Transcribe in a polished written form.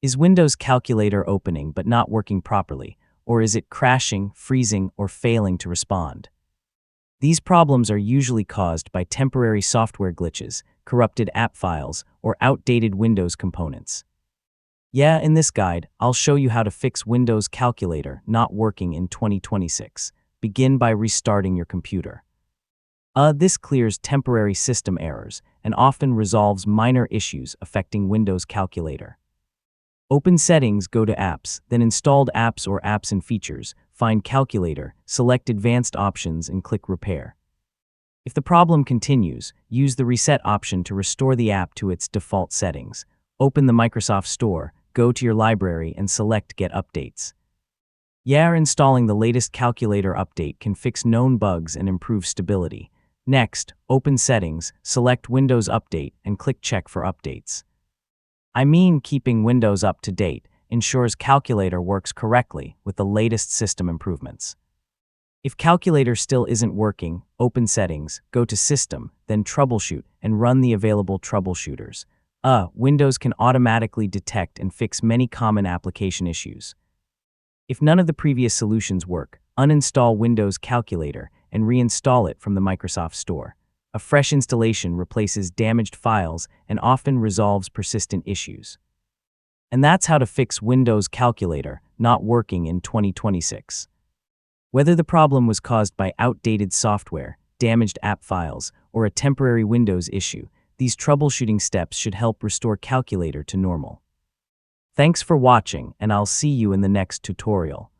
Is Windows Calculator opening but not working properly, or is it crashing, freezing, or failing to respond? These problems are usually caused by temporary software glitches, corrupted app files, or outdated Windows components. In this guide, I'll show you how to fix Windows Calculator not working in 2026. Begin by restarting your computer. This clears temporary system errors and often resolves minor issues affecting Windows Calculator. Open Settings, go to Apps, then Installed Apps or Apps and Features, find Calculator, select Advanced Options and click Repair. If the problem continues, use the Reset option to restore the app to its default settings. Open the Microsoft Store, go to your library and select Get Updates. Installing the latest Calculator update can fix known bugs and improve stability. Next, open Settings, select Windows Update and click Check for updates. Keeping Windows up to date ensures Calculator works correctly with the latest system improvements. If Calculator still isn't working, open Settings, go to System, then Troubleshoot, and run the available troubleshooters. Windows can automatically detect and fix many common application issues. If none of the previous solutions work, uninstall Windows Calculator and reinstall it from the Microsoft Store. A fresh installation replaces damaged files and often resolves persistent issues. And that's how to fix Windows Calculator not working in 2026. Whether the problem was caused by outdated software, damaged app files, or a temporary Windows issue, these troubleshooting steps should help restore Calculator to normal. Thanks for watching, and I'll see you in the next tutorial.